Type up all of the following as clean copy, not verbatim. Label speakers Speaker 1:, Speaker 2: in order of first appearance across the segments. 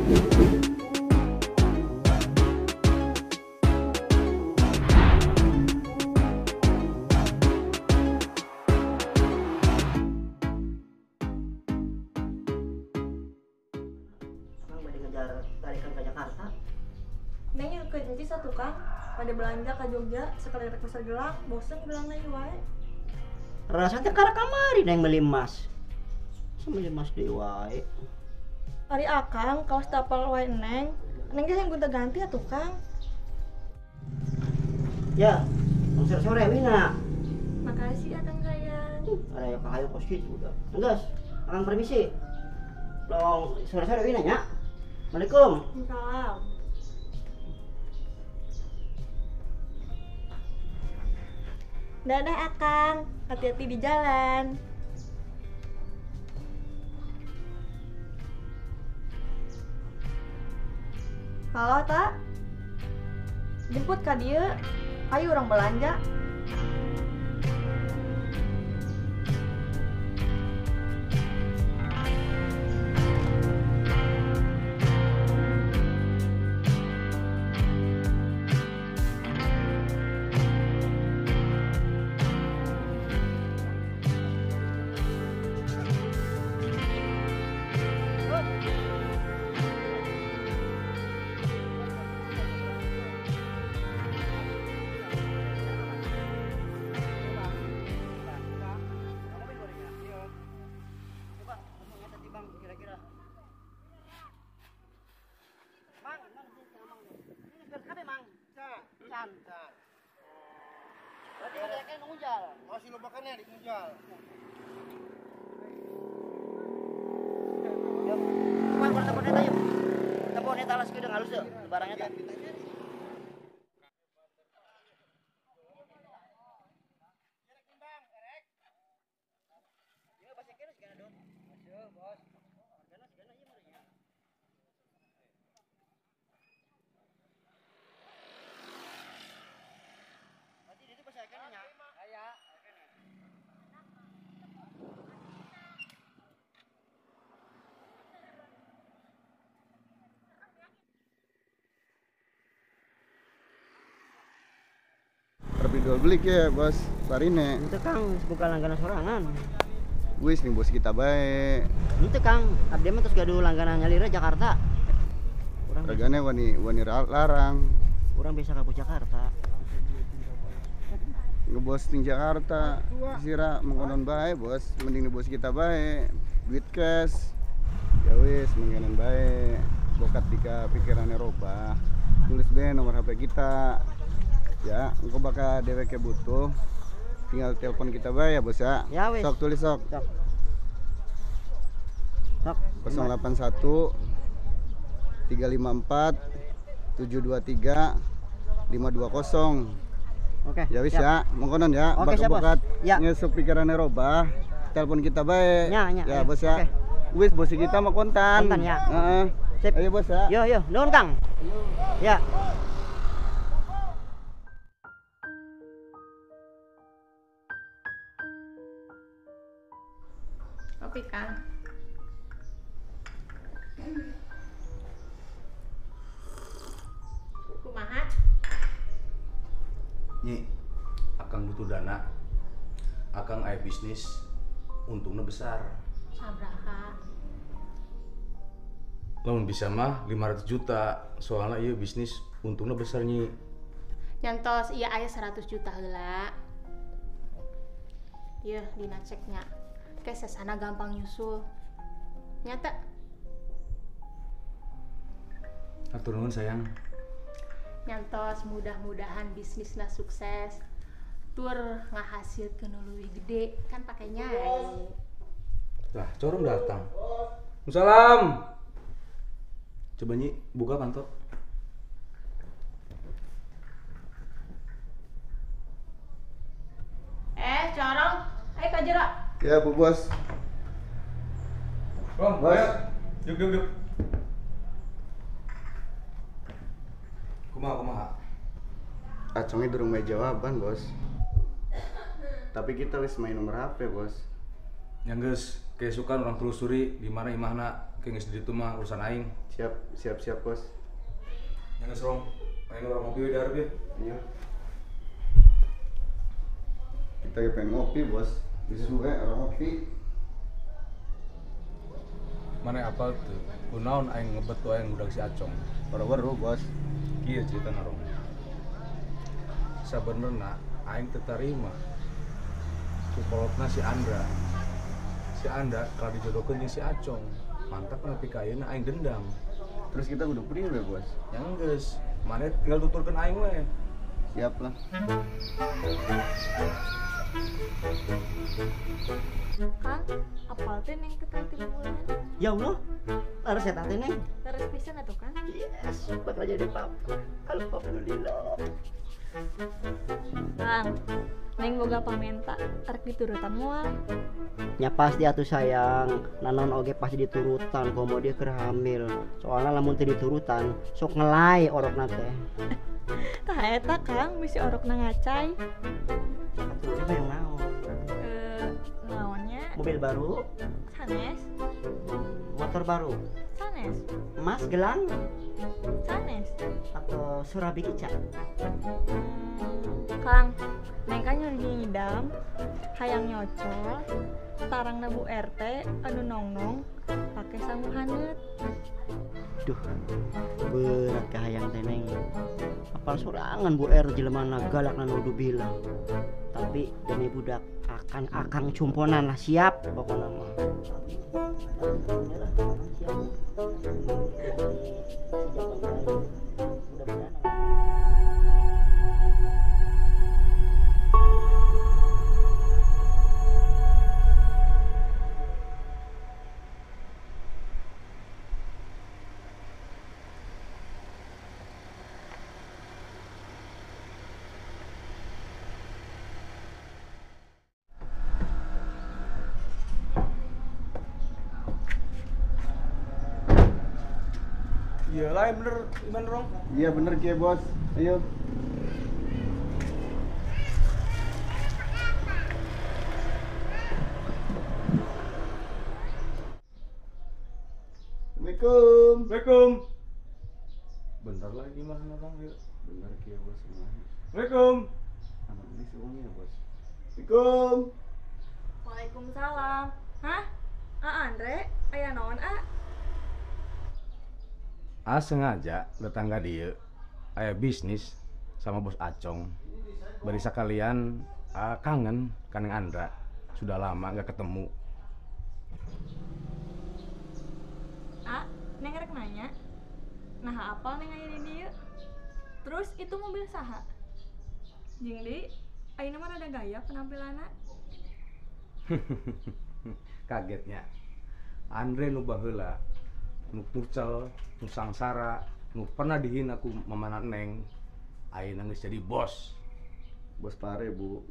Speaker 1: Tarikan ke Jakarta.
Speaker 2: Neng yang ke Inci satu Kang, pada belanja ke Jogja sekali rek pasar gelang, bosen bilang lagi wae.
Speaker 1: Rasanya karena kamari neng beli emas. Beli emas deui wae.
Speaker 2: Ari Akang kaos tapal wae Neng. Neng ge yang gonta-ganti atuh Kang.
Speaker 1: Ya, sore-sore wina.
Speaker 2: Makasih Akang sayang.
Speaker 1: Ada yang kahayu kos kitu udah. Enggeus, Akang permisi. Long sore-sore wina nya. Assalamualaikum.
Speaker 2: Salam. Dadah Akang, hati-hati di jalan. Halo tak? Jemput ka dieu. Ayo orang belanja.
Speaker 1: Berarti kayaknya ngunjal.
Speaker 3: Oh, si lobakannya di ngunjal.
Speaker 1: Yuk. Cuma kalau telepon eta yuk. Telepon eta alas keudang halus teu barangnya teh.
Speaker 3: Tapi dua beli ya bos, barine.
Speaker 1: Itu Kang buka langganan sorangan.
Speaker 3: Wis nih bos kita baik.
Speaker 1: Itu Kang, abdi mah terus gaduh langganan nyalira Jakarta.
Speaker 3: Regane wani larang.
Speaker 1: Urang bisa ka Jakarta.
Speaker 3: Ngebos di Jakarta, sira mengkonon baik bos, mending di bos kita baik, duit cash, ya wis mengkonon baik, bokat tika pikiran Eropa, tulis be nomor HP kita, ya, engkau bakal dewek butuh, tinggal telepon kita baik ya bos ya,
Speaker 1: Ya wis.
Speaker 3: sok tulis sok,
Speaker 1: Sok.
Speaker 3: 081 354 723 520.
Speaker 1: Oke.
Speaker 3: Ya wis
Speaker 1: siap.
Speaker 3: ya, mengkonon ya,
Speaker 1: Oke, siap, Bos.
Speaker 3: bakat
Speaker 1: Ya.
Speaker 3: ngesuk pikiran Eropa, telepon kita baik.
Speaker 1: Ya,
Speaker 3: ya bos ya.
Speaker 1: Oke.
Speaker 3: Wis bos kita mau kontan.
Speaker 1: Kontan, ya.
Speaker 3: Heeh.
Speaker 1: Sip.
Speaker 3: Ayo bos ya.
Speaker 1: Yo, nuhun Kang. Ya.
Speaker 2: Kopi Kang. Kumaha?
Speaker 4: Nyi, akang butuh dana, akang aya bisnis, untungnya besar.
Speaker 2: Sabraha.
Speaker 4: Lamun bisa mah 500 juta, soalnya iya bisnis untungnya besar Nyi.
Speaker 2: Nyantos iya aya 100 juta heula. Ieu dina ceknya. Ke sesana gampang nyusul. Nyata.
Speaker 4: Atur nuhun sayang.
Speaker 2: Nyantos mudah-mudahan bisnisna sukses. Tur ngahasilkeun nu leuwih gede kan pake nyai.
Speaker 4: Lah, corong datang. Salam. Coba Nyi, buka kantor.
Speaker 2: Corong, ayo ka jero.
Speaker 3: Ya Bu Bos.
Speaker 4: Bang,
Speaker 3: Bos.
Speaker 4: Duduk. Kumaha?
Speaker 3: Acongnya durung main jawaban bos. Tapi kita wis main nomor HP bos.
Speaker 4: Yang geus kesukaan orang telusuri di mana imahna geus di ditu mah urusan aing.
Speaker 3: Siap bos.
Speaker 4: Yang geus rong, aing orang ngopi we dareup ya.
Speaker 3: Iya. Kita ge pengen ngopi bos. Bisu orang ngopi.
Speaker 4: Mana apal tuh? Kunaon aing ngebet wae ngudag si Acong.
Speaker 3: Baru-baru bos.
Speaker 4: Kieu ceritana rong. Sabenerna aing teu tarima. Kukolotna si Andra. Si Andra kalau dijodohkeun jeung si Acong. Mantap nepi ka ayeuna aing dendam.
Speaker 3: Terus kita udah priwe bos.
Speaker 4: Yang geus, maneh tinggal tuturkeun aing we.
Speaker 3: Siap lah.
Speaker 2: Kang, apal teh neng teu kanting bulan?
Speaker 1: Ya Allah, harus saya tante neng.
Speaker 2: Terus pisan atuh Kang.
Speaker 1: Yes, bakal jadi papa. Alhamdulillah.
Speaker 2: Kang, neng boga pamenta arek diturutan moal.
Speaker 1: Ya pasti atuh sayang, nanon oge pasti diturutan komo dia keur hamil. Soalnya lamun teu diturutan, sok ngelai orokna teh.
Speaker 2: Tah eta Kang misi orokna ngacai.
Speaker 1: Atuh itu yang naon?
Speaker 2: Naonnya?
Speaker 1: Mobil baru,
Speaker 2: Sanes,
Speaker 1: motor baru,
Speaker 2: sanes,
Speaker 1: emas gelang
Speaker 2: sanes.
Speaker 1: atau surabi kica.
Speaker 2: Kang, neng kan ngidam, hayang nyocol, tarangna Bu RT anu nongnong, pake sangu haneut.
Speaker 1: Duh, berat kahayang teh neng. Apal sorangan Bu R jelemana galak nudu bilang. Tapi demi budak akan akang cumponan lah, siap pokoknya mah.
Speaker 4: Iya lah bener, gimana rong?
Speaker 3: Iya bener Ki bos. Ayo. Assalamualaikum.
Speaker 4: Assalamualaikum. Bentar lagi mah rong ya.
Speaker 3: Bener Ki bos.
Speaker 4: Assalamualaikum.
Speaker 3: Anak ini suaminya bos. Assalamualaikum.
Speaker 2: Waalaikumsalam. Hah? Andre, aya naon
Speaker 4: Sengaja datang ka dieu aya bisnis sama bos Acong. Bari sakalian kangen kaneng Andra. Sudah lama nggak ketemu.
Speaker 2: Neng rek nanya. Nah, apal neng aya di dieu? Terus itu mobil saha? Jeung di ayeuna mah rada gaya penampilanna.
Speaker 4: Kagetnya. Andre nu baheula nu pucel, nu sangsara, nu pernah dihina ku mamana Neng, ayeuna geus jadi bos.
Speaker 3: Bos Pare bu.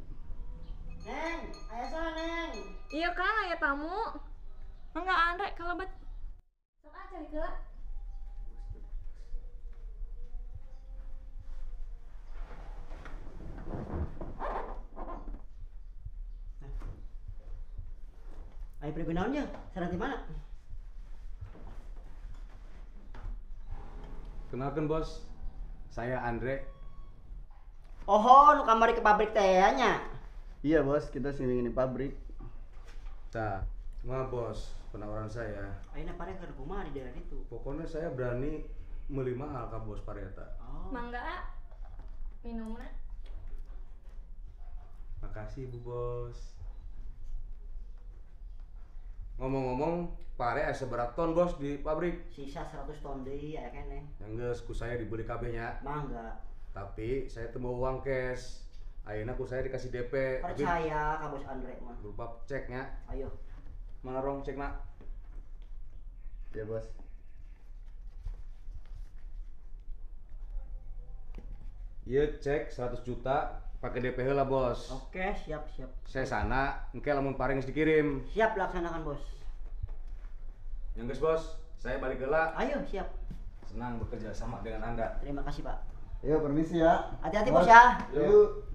Speaker 1: Neng, aya saha neng?
Speaker 2: Iya Kang, aya tamu. Mangga Andre kalebet. Sok aja heula.
Speaker 1: Ayo pergi naonnya? Sareng di mana?
Speaker 4: Kenalkan bos, saya Andre.
Speaker 1: Oh, nu kamari ke pabrik teh nya.
Speaker 3: Iya bos, kita sini ini pabrik.
Speaker 4: Tah, mah bos, penawaran saya.
Speaker 1: Ayeuna pare keur kumaha di daerah itu.
Speaker 4: Pokoknya saya berani meuli mahal ka bos Pareta.
Speaker 1: Oh.
Speaker 2: Mangga minumna.
Speaker 4: Makasih Bu Bos. Ngomong-ngomong, Pare aya seberat ton bos di pabrik.
Speaker 1: Sisa 100 ton deui aya keneh.
Speaker 4: Yang geus ku saya dibeli kabehnya.
Speaker 1: Mangga.
Speaker 4: Tapi saya teu mau uang cash. Ayeuna ku saya dikasih DP.
Speaker 1: Percaya ka Bos Andre mah.
Speaker 4: Berupa ceknya.
Speaker 1: Ayo.
Speaker 4: Mana rong cekna?
Speaker 3: Iya bos.
Speaker 4: Iya cek 100 juta pakai DP heula bos.
Speaker 1: Oke, siap.
Speaker 4: Saya sana, engke lamun Pare geus dikirim.
Speaker 1: Siap laksanakan bos.
Speaker 4: Yang geus bos, saya balik heula.
Speaker 1: Ayo, siap.
Speaker 4: Senang bekerja sama dengan Anda.
Speaker 1: Terima kasih Pak.
Speaker 3: Ayo permisi ya.
Speaker 1: Hati-hati bos ya.
Speaker 3: Yuk.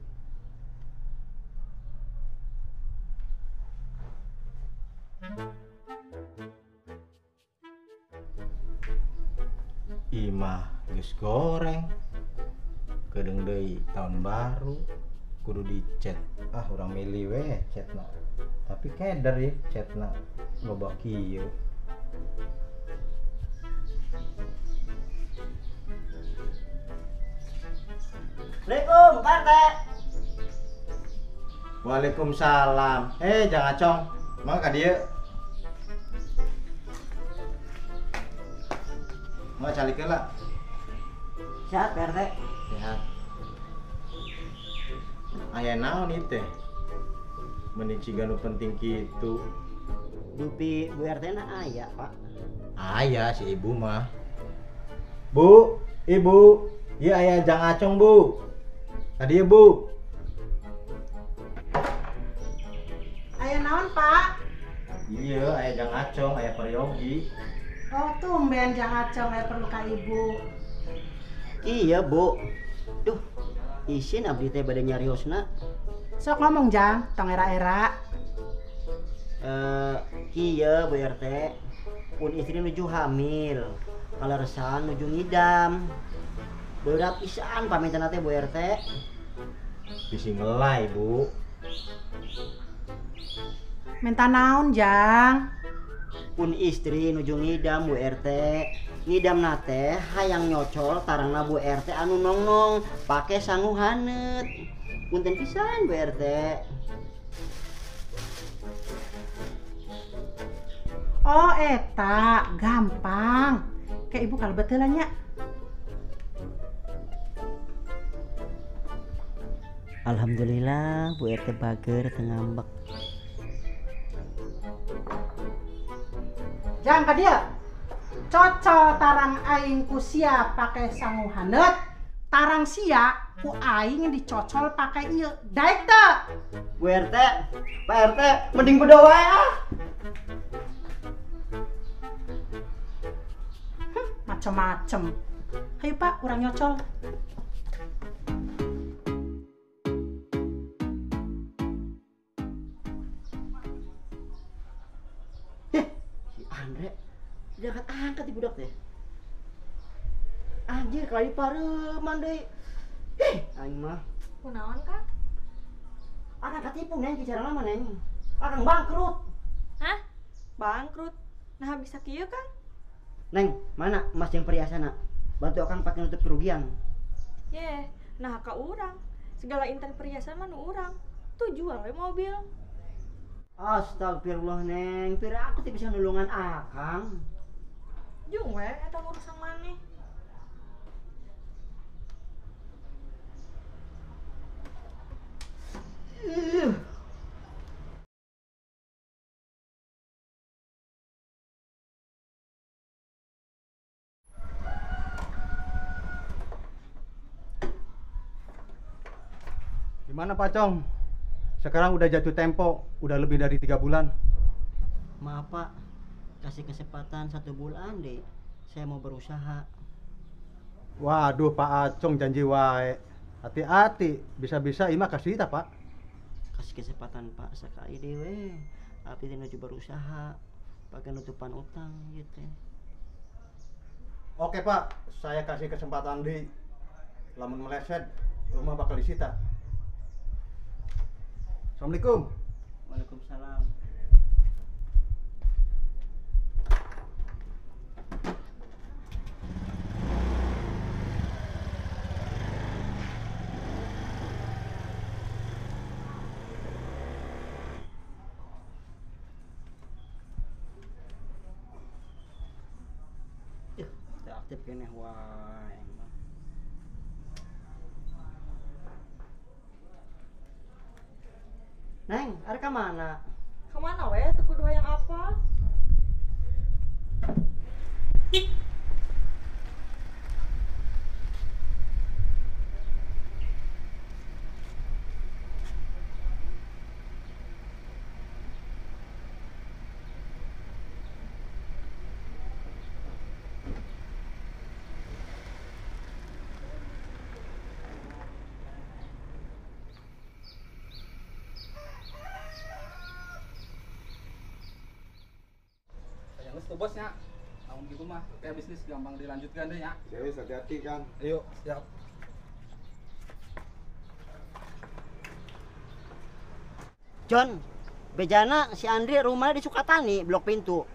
Speaker 5: Imah geus goreng. Kedeung deui tahun baru kudu dicet. Ah urang milih we cetna. Tapi keder ya cetna loba kieu.
Speaker 1: Assalamualaikum, Pak RT.
Speaker 5: Waalaikumsalam. Jang Acong. Mang ka dieu? Mau calikeun lah.
Speaker 1: Sehat, Pak RT.
Speaker 5: Sehat. Aya naon ieu teh? Mending ciga nu penting kitu.
Speaker 1: Dupi Bu RT na aya, Pak.
Speaker 5: Aya si ibu mah. Bu, ibu, ieu aya Jang Acong, Bu. Tadi ya, Bu.
Speaker 6: Aya naon, Pak?
Speaker 5: Iya, aya Jang Acong, aya Peryogi.
Speaker 6: Oh, tumben Jang Acong aya perlu ka ibu.
Speaker 1: Iya, Bu. Duh, isin abdi teh bade nyariosna.
Speaker 6: Sok ngomong, Jang, tong era-era.
Speaker 1: Kieu Bu RT. Pun istri nuju hamil. Kaleresan nuju ngidam. Beurap pisan pamitan teh Bu RT.
Speaker 5: Bisi ngelai, Bu.
Speaker 6: Minta naon, Jang?
Speaker 1: Pun istri nuju ngidam Bu RT. Ngidam nate hayang nyocol tarangna Bu RT anu nong-nong pake sangu hanet. Punten pisan Bu RT.
Speaker 6: Oh, eta gampang. Kayak ibu kalau betulan nya.
Speaker 1: Alhamdulillah Bu RT bager teu ngambek.
Speaker 6: Jang ka dia. Cocol tarang aing ku sia pake sangu hanet. Tarang sia ku aing dicocol pake ieu. Daek teu?
Speaker 1: Bu RT, Pak RT mending berdoa ya.
Speaker 6: Macem-macem. Hayu Pak, urang nyocol.
Speaker 1: Si Andre jangan angkat di budak teh. Anjir kali pareuman deui. Aing mah
Speaker 2: Kunaon, Kang?
Speaker 1: akang katipu neng bicara lama neng. Akang bangkrut.
Speaker 2: Hah? Bangkrut. Nah bisa kieu, Kang?
Speaker 1: Neng, mana emas yang perhiasan? Bantu akang pakai nutup kerugian.
Speaker 2: Yeh, nah ka urang. Segala inten perhiasan mah nu urang. Tuh jual we mobil.
Speaker 1: Astagfirullah neng, pira aku teh bisa nulungan akang.
Speaker 2: Jung we eta urusan maneh.
Speaker 7: Gimana Pak Cong? Sekarang udah jatuh tempo, udah lebih dari 3 bulan.
Speaker 1: Maaf Pak, kasih kesempatan 1 bulan deh. Saya mau berusaha.
Speaker 7: Waduh Pak Acong janji wae. Hati-hati, bisa-bisa Ima kasih kita Pak.
Speaker 1: Kasih kesempatan Pak sekali dewe. Tapi dia nuju berusaha. Pakai nutupan utang gitu.
Speaker 7: Oke Pak, saya kasih kesempatan di lamun meleset, rumah bakal disita. Assalamualaikum.
Speaker 1: Waalaikumsalam. Teu aktif keneh wae. Neng, ada ke mana?
Speaker 2: Kemana we? Tuh kudu hayang apa?
Speaker 4: Yang geus bosnya. Namun gitu mah kayak bisnis gampang dilanjutkan deh ya.
Speaker 3: Ya wis, hati-hati Kang.
Speaker 4: Ayo, siap.
Speaker 1: John, bejana si Andre rumahnya di Sukatani, blok pintu.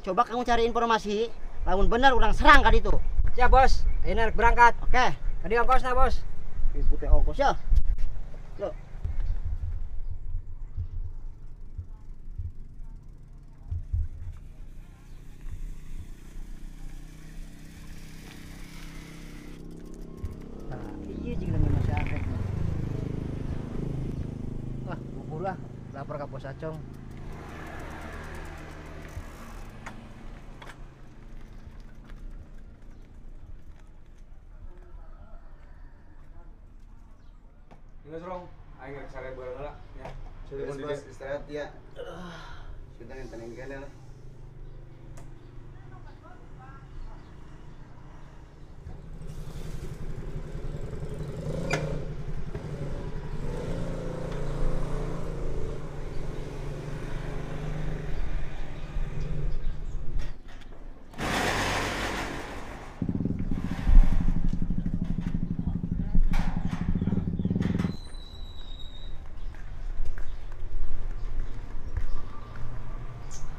Speaker 1: Coba kamu cari informasi, lamun benar orang serang kali itu.
Speaker 8: Siap bos, ini berangkat.
Speaker 1: Oke,
Speaker 8: Tadi ongkosnya bos.
Speaker 1: ibu teh ongkos ya. Loh.
Speaker 8: Nah, iya jika masih ada. Wah, bubur lah, lapar ke Bos Acong.
Speaker 4: Enggak serong, aing rek sare bareng lah ya.
Speaker 3: Wis bos, istirahat ya. Sudah yang kene lah.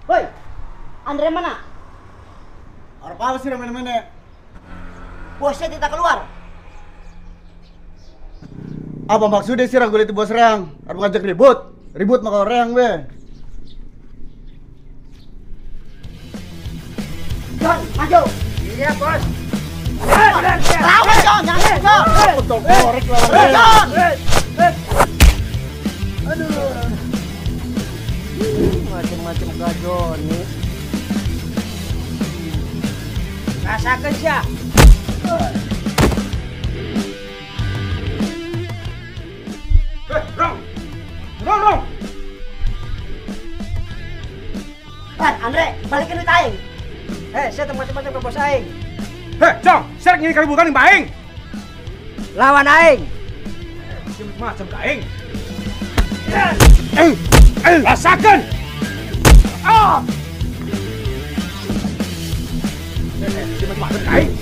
Speaker 1: Woi, Andre mana?
Speaker 3: Apa sih namanya?
Speaker 1: Bosnya tidak keluar.
Speaker 3: Apa maksudnya sih ragul itu bos reang? Harus ngajak ribut? Ribut maka reang be.
Speaker 1: John, maju.
Speaker 8: Iya bos.
Speaker 1: Lawan John, jangan John.
Speaker 3: Betul korek lawan reang.
Speaker 1: John.
Speaker 8: Macam-macam gajon nih. Rasakan siya.
Speaker 4: Rong.
Speaker 1: Andre, balikin duit aing.
Speaker 8: Saya macam-macam ke bos aing.
Speaker 4: Heh, Cong, serek ini keributan yang baing.
Speaker 8: Lawan aing.
Speaker 4: Macam kaing. Rasakan. Ah. Macam kaing.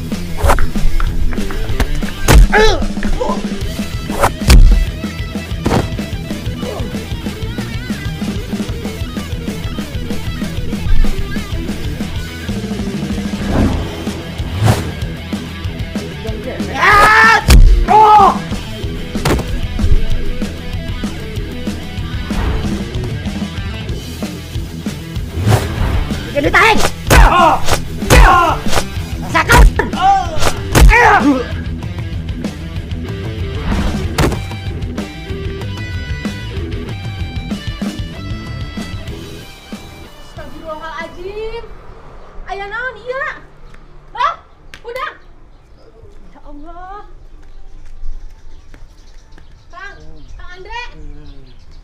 Speaker 1: Balikin duit aing. Rasakan.
Speaker 2: Astagfirullahaladzim. Ayah naon iya? Hah? Udah? Ya Allah. Kang Andre.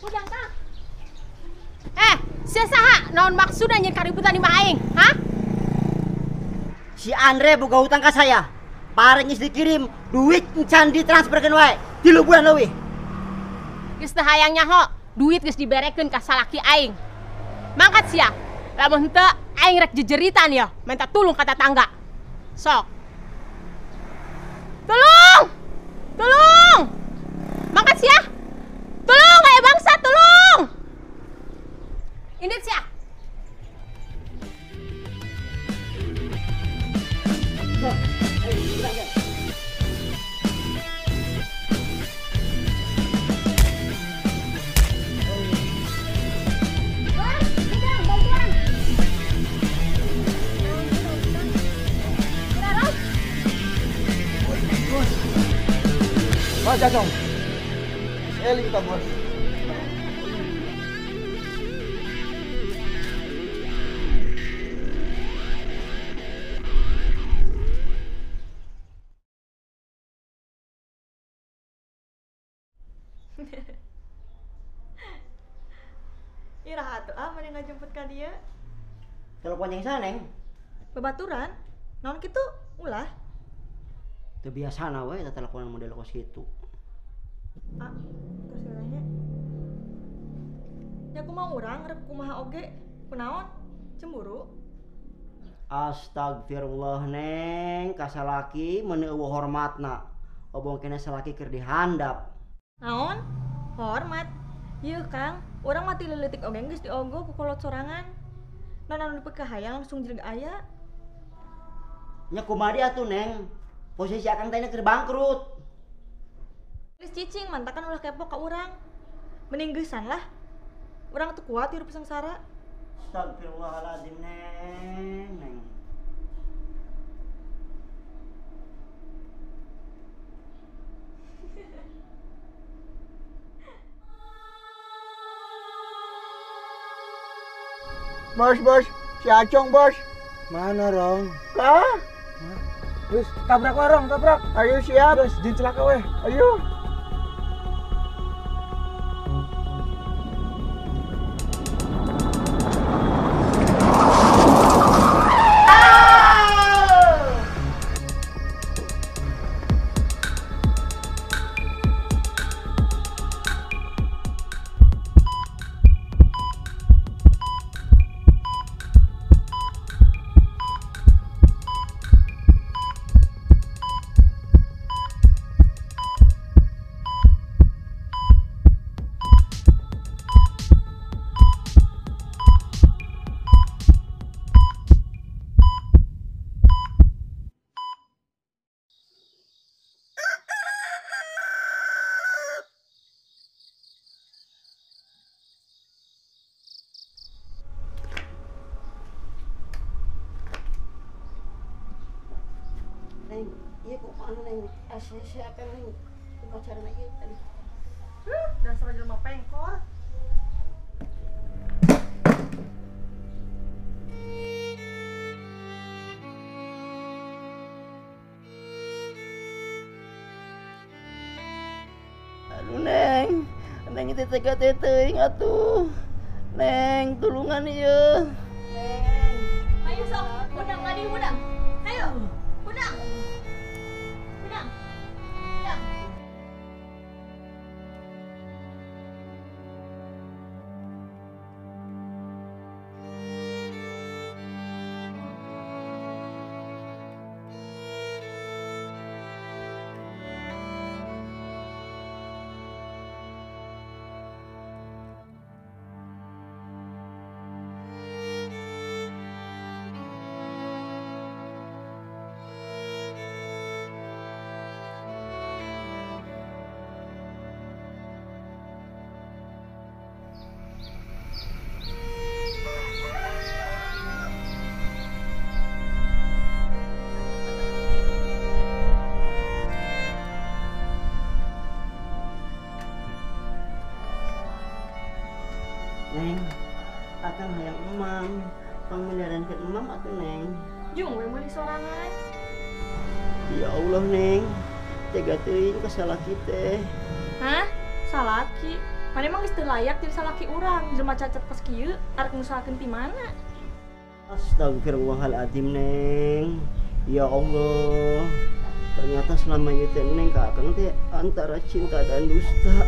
Speaker 2: Udah Kang. Sia saha naon maksudna nyen kaributan di mah aing? Hah?
Speaker 1: Si Andre boga hutang ke saya. Pareng geus dikirim duit encan ditransferkeun wae. 3 bulan leuwih.
Speaker 9: Geus teu hayang nyaho, duit geus diberekeun ka salaki aing. Mangkat sia. Lamun henteu aing rek jejeritan ya, minta tulung ka tetangga. Sok. Tulung! Tulung! Mangkat sia. Tulung aya bangsa, tulung! Ini sia.
Speaker 3: Bos Acong. Eli kita bos.
Speaker 2: Iraha tuh ah mending ngajemput ka dia.
Speaker 1: Telepon yang sana, Neng.
Speaker 2: Babaturan? Naon kitu? Ulah.
Speaker 1: Teu biasana we teleponan model kos kitu.
Speaker 2: Ah, terus nanya. Ya aku mau urang rek kumaha oge. Kunaon? Cemburu?
Speaker 1: Astagfirullah neng, kasalaki meneueuh hormatna. Obong kena salaki keur dihandap.
Speaker 2: Naon? Hormat. Ieu Kang, urang mati leuletik oge geus diogoh ku kolot sorangan. Non anu dipekahaya langsung jeung aya.
Speaker 1: Nya kumaha dia atuh neng? Posisi akang teh keur bangkrut.
Speaker 2: Geus cicing mantakan ulah kepo ka urang. Mending geusan lah. Urang teu kuat hirup sangsara.
Speaker 1: Astagfirullahaladzim neng.
Speaker 3: Bos, si Acong bos.
Speaker 8: Mana Rong?
Speaker 3: Kah?
Speaker 8: Terus tabrak warung, tabrak.
Speaker 3: Ayo siap.
Speaker 8: Terus jin celaka weh.
Speaker 3: Ayo.
Speaker 1: Neng, iya kok mana neng? Siapa neng? Pacaran aja tadi.
Speaker 2: Dasar jelema pengkor.
Speaker 1: Aduh neng itu tega teuing atuh. Neng, tulungan ieu. Neng.
Speaker 2: Ayo sok, budang ngadi budang. Ayo, budang. Budang. Budang.
Speaker 1: Neng, akang hayang emam. Pangmiliaran ke emam atuh neng.
Speaker 2: Jung we meuli sorangan.
Speaker 1: Ya Allah neng, tega teuing ka salaki teh.
Speaker 2: Hah? Salaki? Mana emang geus teu layak jadi salaki urang. Jelema cacat pas kieu arek ngusahakeun ti mana?
Speaker 1: Astagfirullahaladzim neng. Ya Allah, ternyata selama itu neng ka akang teh antara cinta dan dusta.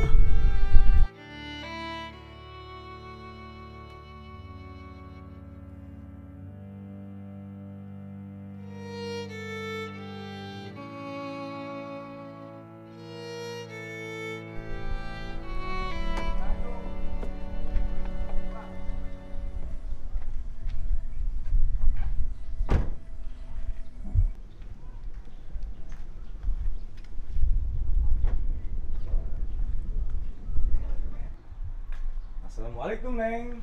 Speaker 4: Assalamualaikum Neng.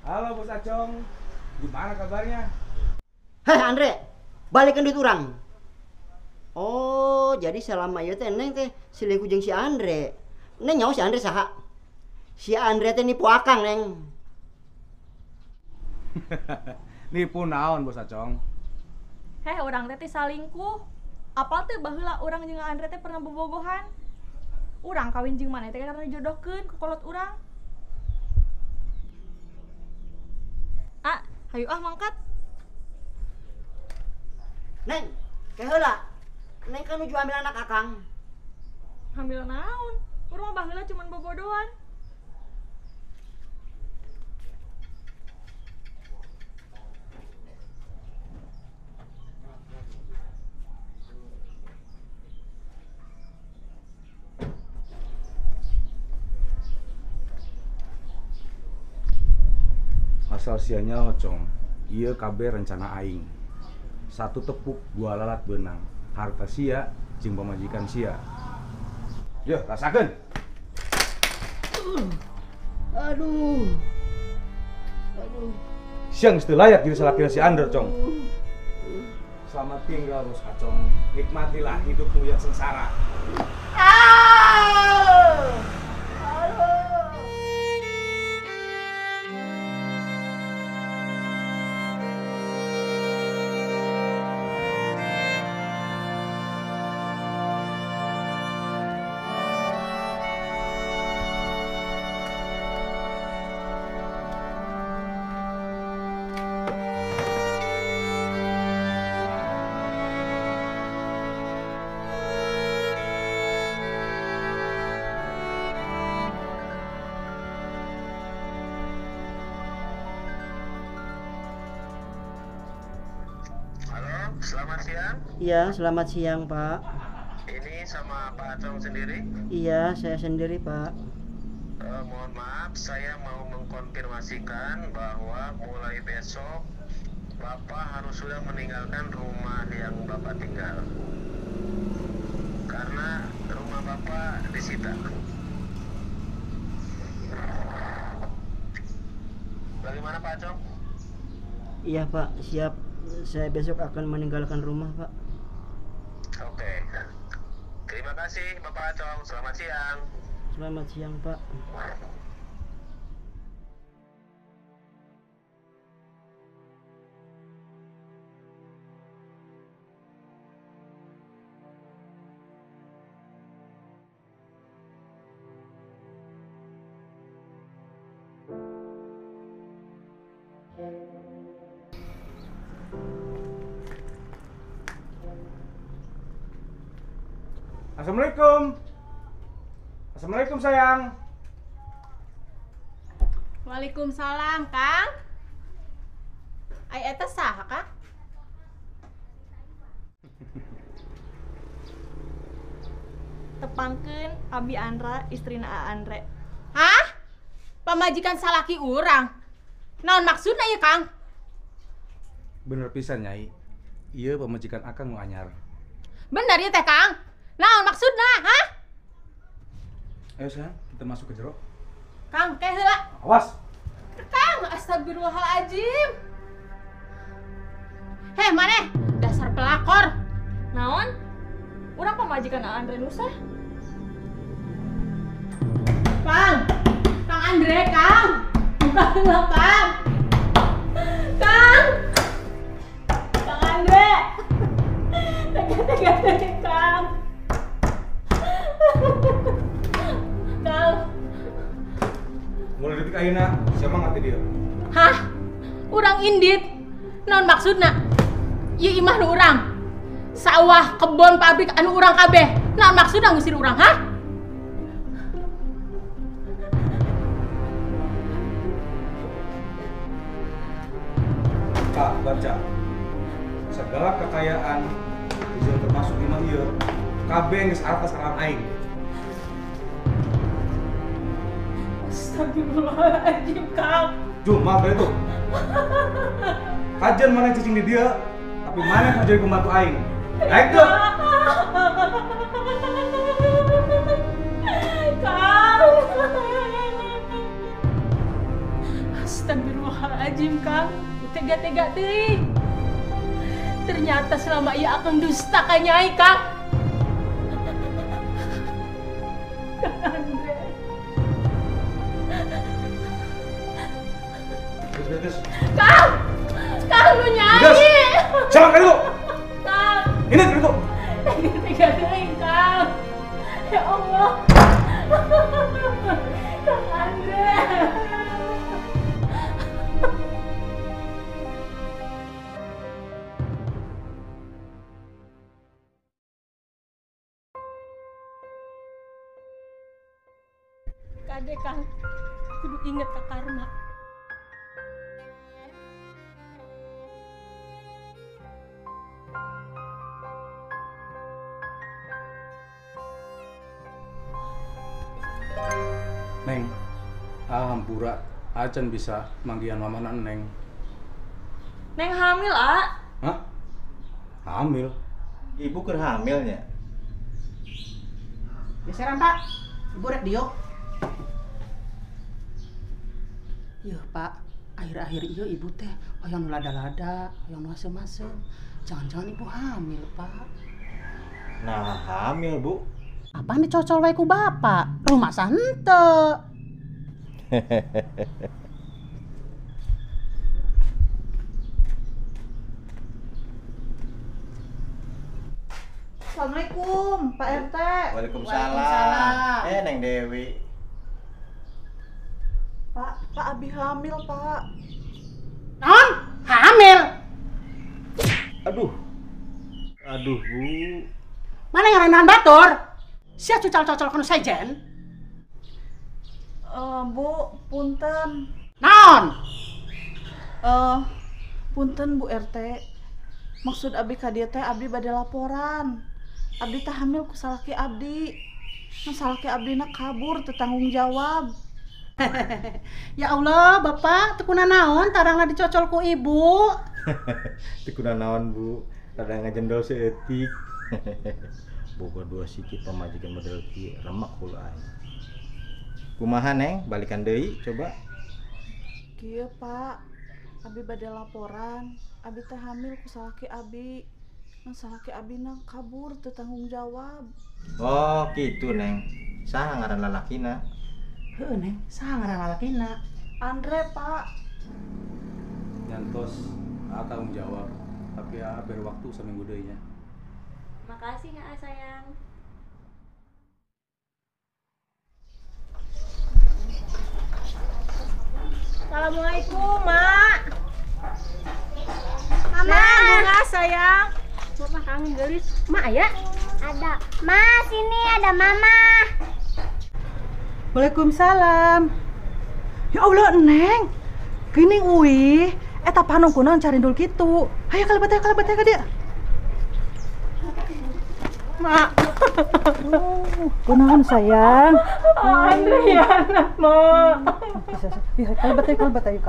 Speaker 4: Halo Bos Acong. Gimana kabarnya?
Speaker 1: Heh Andre, balikan duit urang. Oh, jadi selama ieu teh neng teh selingkuh jeung si Andre. Neng nyaho si Andre saha? Si Andre teh nipu akang neng.
Speaker 4: Nipu naon Bos Acong?
Speaker 2: Heh, urang teh salingkuh. Apal teh baheula urang jeung Andre teh pernah bobogohan. Urang kawin jeung maneh teh karena dijodohkeun ku kolot urang. Ah, hayu mangkat.
Speaker 1: Neng, kayak heula. Neng kan nuju ambil anak akang.
Speaker 2: Ambil naon? Urang mah baheula cuman bobodohan.
Speaker 4: asal sianya ocong, iya KB rencana aing. 1 tepuk 2 lalat benang, harta sia jeung pamajikan sia. Yeuh, rasakeun.
Speaker 1: Aduh.
Speaker 4: Siang geus teu layak jadi salakina si Ander, Cong. Selamat tinggal, Bos Acong. Nikmatilah hidupmu yang sengsara.
Speaker 10: Selamat siang.
Speaker 1: Iya, selamat siang, Pak.
Speaker 10: Ini sama Pak Acong sendiri?
Speaker 1: Iya, saya sendiri, Pak.
Speaker 10: Mohon maaf, saya mau mengkonfirmasikan bahwa mulai besok Bapak harus sudah meninggalkan rumah yang Bapak tinggal. Karena rumah Bapak disita. Bagaimana Pak Acong?
Speaker 1: Iya, Pak, siap. Saya besok akan meninggalkan rumah, Pak.
Speaker 10: Oke. Terima kasih Bapak Acong. Selamat siang.
Speaker 1: Selamat siang, Pak.
Speaker 4: Assalamualaikum. Assalamualaikum sayang.
Speaker 9: Waalaikumsalam, Kang. Ai eta saha, Kang?
Speaker 2: Tepangkeun Abi Andra istrina A Andre.
Speaker 9: Hah? Pamajikan salaki urang. Naon maksudna ieu, Kang?
Speaker 4: Bener pisan Nyai. Iya pemajikan akang nu anyar.
Speaker 9: Bener ieu teh, Kang. Naon maksudna, hah?
Speaker 4: Ayo sayang, kita masuk ke jero.
Speaker 9: Kang, kayak heula.
Speaker 4: Awas.
Speaker 9: Kang, astagfirullahaladzim. Heh, maneh? Dasar pelakor.
Speaker 2: Naon? Urang pamajikan A Andre Nusa.
Speaker 9: Kang, Kang Andre, Kang. Buka heula, Kang. Kang. Kang Andre. Tega-tega deh, Kang. Kang.
Speaker 4: Mulai detik ayeuna, siapa ngerti dia?
Speaker 9: Hah? Urang indit? Naon maksudna? Ieu imah nu urang. Sawah, kebon, pabrik anu urang kabeh. Naon maksudna ngusir urang, hah?
Speaker 4: Kak, baca. Segala kekayaan yang termasuk imah ieu kabeh geus atas alam aing.
Speaker 9: Astagfirullahaladzim, Kang.
Speaker 4: Cuma itu. Kajian mana cicing di dia, tapi mana yang jadi pembantu aing. Naik tuh.
Speaker 9: Kang. Astagfirullahaladzim, Kang. Tega-tega teuing. Ternyata selama ia akan dusta ka Nyai, Kang. Kang Andre.
Speaker 4: Terus.
Speaker 9: Kang! Kang, lu nyanyi!
Speaker 4: Siapa kali itu?
Speaker 9: Kang!
Speaker 4: Ini kali itu.
Speaker 9: Tega teuing, Kang. Ya Allah. Kang Andre. Kade, Kang. Kudu inget ka karma.
Speaker 4: Neng, hampura Acan bisa manggian mama Neng.
Speaker 2: Neng hamil, ah.
Speaker 4: Hah? Hamil?
Speaker 5: Ibu keur hamilnya.
Speaker 6: Geseran Pak, ibu rek diuk. Iya Pak, akhir-akhir iya ibu teh hoyong lada-lada, hoyong asem-asem. Jangan-jangan ibu hamil Pak.
Speaker 5: Nah, hamil Bu.
Speaker 6: Apaan dicocol wae ku bapak? Rumah sante.
Speaker 2: Assalamualaikum, Pak RT.
Speaker 5: Waalaikumsalam. Neng Dewi.
Speaker 2: Pak Abi hamil, Pak.
Speaker 6: Non, hamil.
Speaker 5: Aduh. Aduh, Bu.
Speaker 6: Mana yang renahan batur? Sia cucal-cocol kono sejen.
Speaker 2: Bu, punten.
Speaker 6: Non.
Speaker 2: Punten Bu RT. Maksud Abi ka dieu teh Abdi bade laporan. Abdi teh hamil ku salaki Abdi. Nah salaki Abdina kabur teu tanggung jawab.
Speaker 6: Ya Allah, Bapak, teu kuna naon tarangna dicocol ku ibu.
Speaker 5: Teu kuna naon, Bu. Rada ngajendol seeutik. Boga dua sikit pamajikan model kieu remek hulu aing. Kumaha Neng? Balikan deui coba.
Speaker 2: Kieu Pak, Abi bade laporan. Abi teh hamil ku salaki Abi. Nah salaki Abina kabur teu tanggung jawab.
Speaker 5: Oh, gitu Neng. Saha ngaran lalakina?
Speaker 6: Heuh, Neng, saha ngaran lalakina?
Speaker 2: Andre, Pak.
Speaker 4: Nyantos tanggung jawab. Tapi beri waktu seminggu deui nya.
Speaker 11: Makasih ya sayang.
Speaker 9: Assalamualaikum, Mak.
Speaker 11: Mama.
Speaker 9: Bunga sayang. Mama kangen gelis. Mak ya?
Speaker 11: Ada. Ma, sini ada Mama.
Speaker 2: Waalaikumsalam. Ya Allah, Neng. Gini uih. Eta panung kunaon cari dul kitu. Hayo kalebat ka dia. Mak. Kunaon sayang?
Speaker 9: Andre ya anak, Mak.
Speaker 2: Ya, kalebat ayo.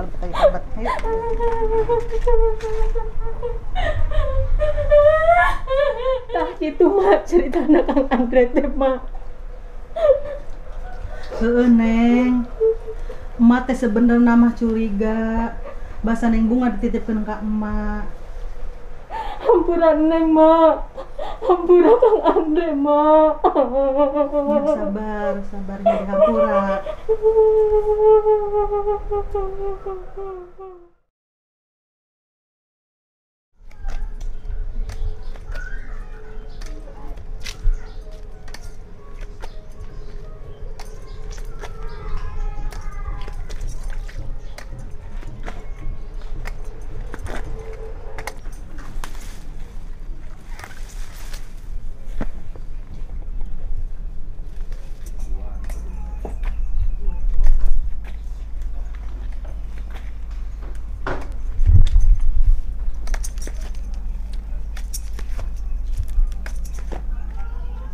Speaker 9: Tah kitu Mak cerita anak Kang Andre teh, Mak.
Speaker 6: Heuh, Neng. Emak teh sebenarnya mah curiga. Basa Neng Bunga dititipkeun ka emak.
Speaker 9: Hampura Neng, Mak. Hampura Kang Andre, Mak.
Speaker 6: Ya, sabarnya dihampura.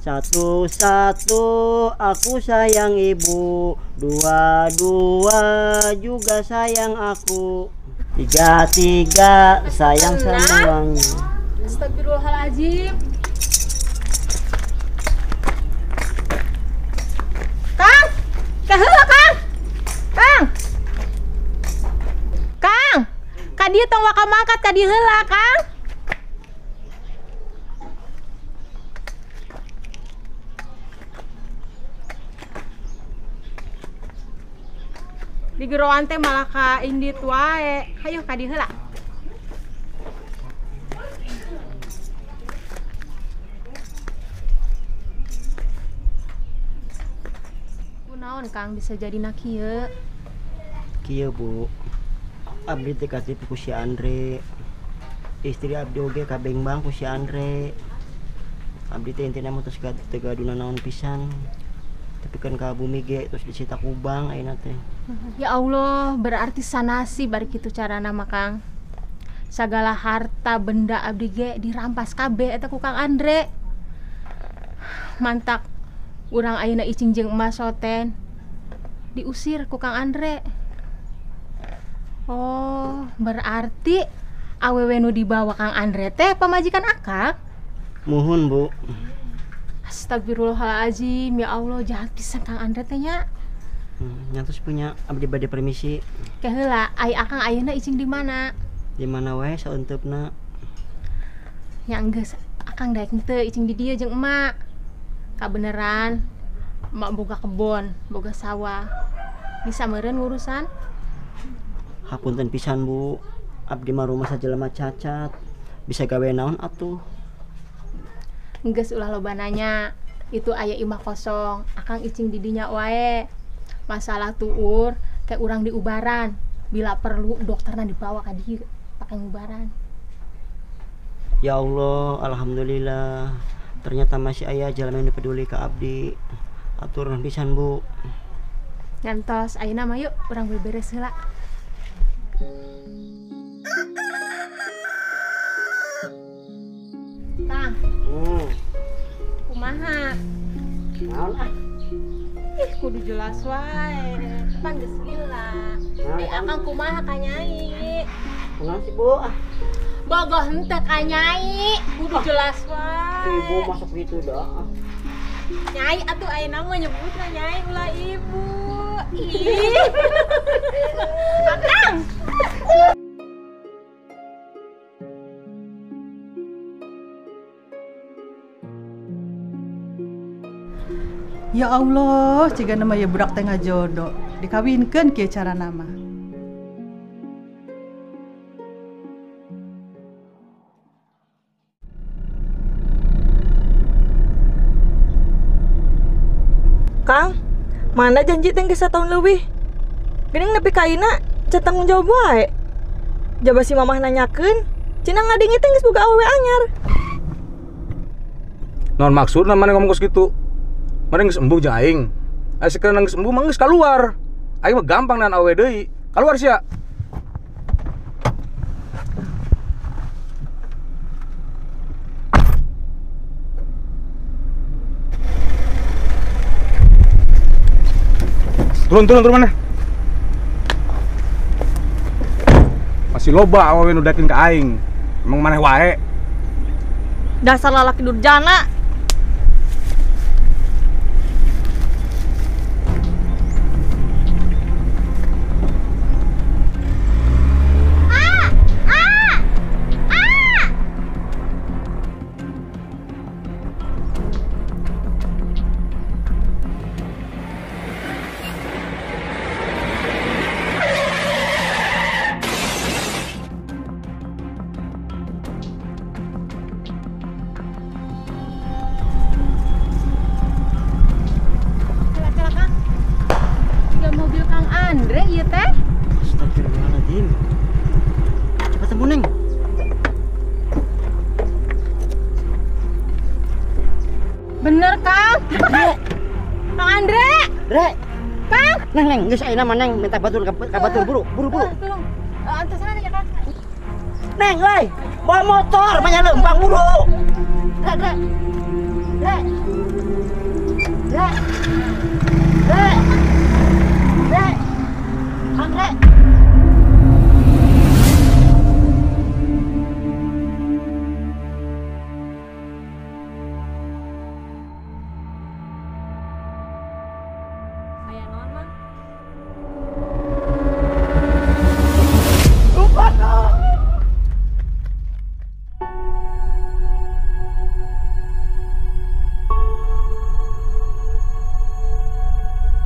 Speaker 6: Satu-satu aku sayang ibu, dua-dua juga sayang aku, tiga-tiga sayang semuanya.
Speaker 9: Astagfirullahaladzim.
Speaker 6: Kang! Kaheula, Kang! Kang! Kang! Ka dieu tong waka mangkat ka dieu heula, Kang. Di geroan teh malah ka indit wae. Hayu ka dieu heula. Kunaon Kang bisa jadi na kieu?
Speaker 1: Kieu Bu, abdi teh katipu ku si Andre. Istri abdi oge kabeng-bang ku si Andre. Abdi teh intina mutus gadunan naon pisan. Tapi kan ka bumi ge terus disita kubang ayeuna teh.
Speaker 6: Ya Allah, berarti sanasi bari kitu carana mah Kang. Sagala harta benda abdi ge dirampas kabeh eta ku Kang Andre. Mantak urang ayeuna icing jeung emas soten diusir ku Kang Andre.
Speaker 9: Oh, berarti awewe nu dibawa Kang Andre teh pamajikan akang?
Speaker 1: Muhun, Bu.
Speaker 9: Astagfirullahaladzim, ya Allah, jahat pisan Kang Andre teh nya.
Speaker 1: Nyantos punya abdi bade permisi.
Speaker 9: Kaheula, ai akang ayeuna icing di mana?
Speaker 1: Di mana wae saeuntepna.
Speaker 9: Nya geus akang daek teu icing di dieu jeung emak. Kabeneran, emak boga kebon, boga sawah. Bisa meureun urusan?
Speaker 1: Hapunten pisan, Bu. Abdi mah rumah sajelema cacat. Bisa gawe naon atuh?
Speaker 9: Geus ulah loba nanya. Itu aya imah kosong, akang icing di dinya wae. Masalah tuur kayak urang di ubaran. Bila perlu dokterna dibawa ka dieu pake ngubaran.
Speaker 1: Ya Allah, alhamdulillah. Ternyata masih aya jalan yang peduli ke abdi. Atur nuhun pisan, Bu.
Speaker 9: Ngantos ayeuna mah yuk urang beberes heula. Kang. Kumaha?
Speaker 1: Naon ah?
Speaker 9: Ih, kudu jelas wae. Pan geus gila. Akang kumaha ka Nyai?
Speaker 1: Kunaon sih, Bu?
Speaker 9: Bogoh henteu ka Nyai, kudu jelas wae.
Speaker 1: Ibu masuk gitu dah.
Speaker 9: Nyai atuh ayeuna mah nyebutna Nyai ulah ibu. Ih. Akang.
Speaker 2: Ya Allah, ciga nama ya budak tengah jodoh dikawinkeun kieu cara nama.
Speaker 12: Kang, mana janji teh geus satahun leuwih. Geuning nepi ka ayeuna can tanggung jawab wae. Jaba si mamah nanyakeun, cenah ngadenge teh geus boga awewe anyar.
Speaker 4: Non maksudna mana ngomong kitu? Mana geus embuh jeung aing. Aya sakeuna geus embuh mah geus kaluar. Aing mah gampang dan awewe deui. Kaluar sia. Turun mana? Masih loba awewe nu daekeun ka aing. Emang maneh wae.
Speaker 12: Dasar lalaki durjana.
Speaker 9: Bener, Kang. Kang Andre.
Speaker 1: Rek.
Speaker 9: Kang.
Speaker 1: Neng, geus ayeuna mah Neng minta batur ka batur buru.
Speaker 9: Tolong. Antesan aja, Kang.
Speaker 1: Neng, euy. Bawa motor banyak lempang buru. Rek.